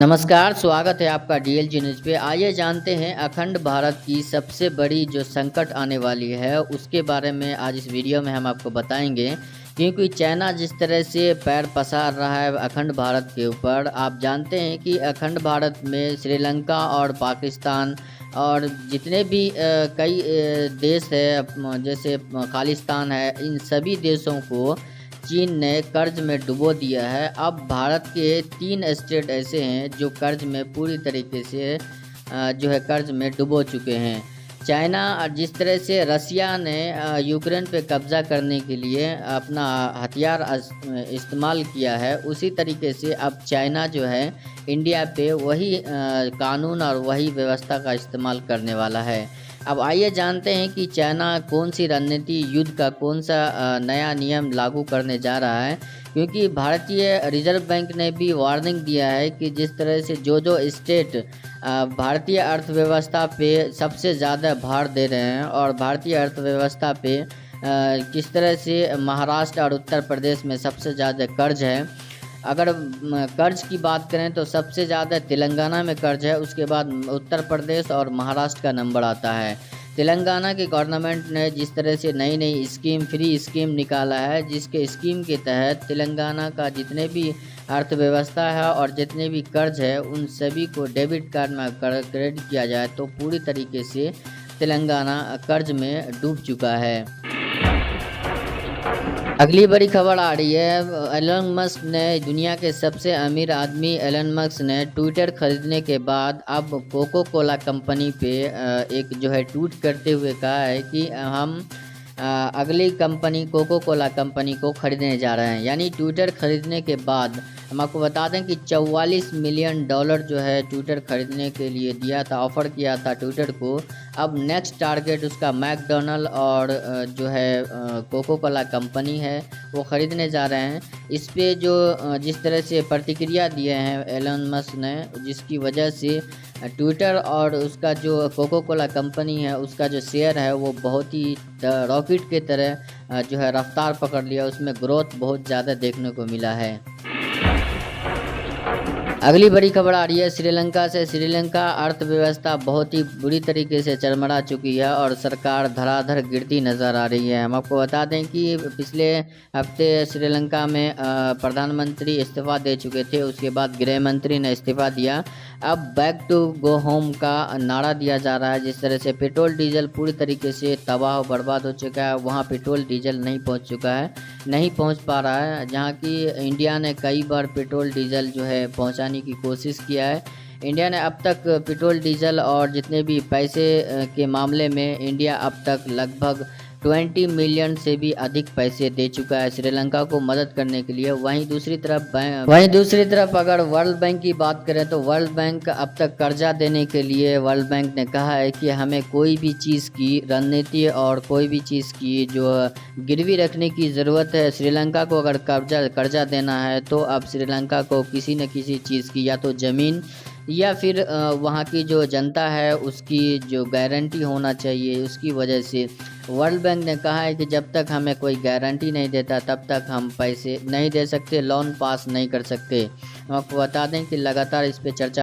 नमस्कार, स्वागत है आपका डीएलजी न्यूज़ पे। आइए जानते हैं अखंड भारत की सबसे बड़ी जो संकट आने वाली है उसके बारे में आज इस वीडियो में हम आपको बताएंगे। क्योंकि चाइना जिस तरह से पैर पसार रहा है अखंड भारत के ऊपर, आप जानते हैं कि अखंड भारत में श्रीलंका और पाकिस्तान और जितने भी कई देश है जैसे खालिस्तान है, इन सभी देशों को चीन ने कर्ज में डुबो दिया है। अब भारत के 3 स्टेट ऐसे हैं जो कर्ज में पूरी तरीके से जो है कर्ज में डुबो चुके हैं। चाइना जिस तरह से रसिया ने यूक्रेन पे कब्ज़ा करने के लिए अपना हथियार इस्तेमाल किया है, उसी तरीके से अब चाइना जो है इंडिया पे वही कानून और वही व्यवस्था का इस्तेमाल करने वाला है। अब आइए जानते हैं कि चाइना कौन सी रणनीति युद्ध का कौन सा नया नियम लागू करने जा रहा है। क्योंकि भारतीय रिजर्व बैंक ने भी वार्निंग दिया है कि जिस तरह से जो स्टेट भारतीय अर्थव्यवस्था पे सबसे ज़्यादा भार दे रहे हैं और भारतीय अर्थव्यवस्था पे किस तरह से महाराष्ट्र और उत्तर प्रदेश में सबसे ज़्यादा कर्ज है। अगर कर्ज की बात करें तो सबसे ज़्यादा तेलंगाना में कर्ज है, उसके बाद उत्तर प्रदेश और महाराष्ट्र का नंबर आता है। तेलंगाना के गवर्नमेंट ने जिस तरह से नई नई स्कीम फ्री स्कीम निकाला है, जिसके स्कीम के तहत तेलंगाना का जितने भी अर्थव्यवस्था है और जितने भी कर्ज है उन सभी को डेबिट कार्ड में क्रेडिट किया जाए तो पूरी तरीके से तेलंगाना कर्ज में डूब चुका है। अगली बड़ी खबर आ रही है, एलन मस्क ने दुनिया के सबसे अमीर आदमी एलन मस्क ने ट्विटर खरीदने के बाद अब कोको कोला कंपनी पे एक जो है ट्वीट करते हुए कहा है कि हम अगली कंपनी कोको कोला कंपनी को खरीदने जा रहे हैं। यानी ट्विटर खरीदने के बाद हम आपको बता दें कि 44 मिलियन डॉलर जो है ट्विटर खरीदने के लिए दिया था, ऑफ़र किया था ट्विटर को। अब नेक्स्ट टारगेट उसका मैकडोनल्ड और जो है कोको कोला कंपनी है वो ख़रीदने जा रहे हैं। इस पे जो जिस तरह से प्रतिक्रिया दिए हैं एलन मस्क ने, जिसकी वजह से ट्विटर और उसका जो कोको कोला कंपनी है उसका जो शेयर है वो बहुत ही रॉकेट के तरह जो है रफ्तार पकड़ लिया, उसमें ग्रोथ बहुत ज़्यादा देखने को मिला है। अगली बड़ी खबर आ रही है श्रीलंका से। श्रीलंका अर्थव्यवस्था बहुत ही बुरी तरीके से चरमरा चुकी है और सरकार धड़ाधड़ गिरती नज़र आ रही है। हम आपको बता दें कि पिछले हफ्ते श्रीलंका में प्रधानमंत्री इस्तीफ़ा दे चुके थे, उसके बाद गृह मंत्री ने इस्तीफ़ा दिया। अब बैक टू गो होम का नारा दिया जा रहा है। जिस तरह से पेट्रोल डीजल पूरी तरीके से तबाह बर्बाद हो चुका है, वहाँ पेट्रोल डीजल नहीं पहुँच चुका है, नहीं पहुँच पा रहा है। जहाँ की इंडिया ने कई बार पेट्रोल डीजल जो है पहुँचाने की कोशिश किया है। इंडिया ने अब तक पेट्रोल डीजल और जितने भी पैसे के मामले में इंडिया अब तक लगभग 20 मिलियन से भी अधिक पैसे दे चुका है श्रीलंका को मदद करने के लिए। वहीं दूसरी तरफ अगर वर्ल्ड बैंक की बात करें तो वर्ल्ड बैंक अब तक कर्जा देने के लिए वर्ल्ड बैंक ने कहा है कि हमें कोई भी चीज़ की रणनीति और कोई भी चीज़ की जो गिरवी रखने की ज़रूरत है। श्रीलंका को अगर कर्जा देना है तो अब श्रीलंका को किसी न किसी चीज़ की या तो ज़मीन या फिर वहाँ की जो जनता है उसकी जो गारंटी होना चाहिए। उसकी वजह से वर्ल्ड बैंक ने कहा है कि जब तक हमें कोई गारंटी नहीं देता तब तक हम पैसे नहीं दे सकते, लोन पास नहीं कर सकते। हम आपको बता दें कि लगातार इस पे चर्चा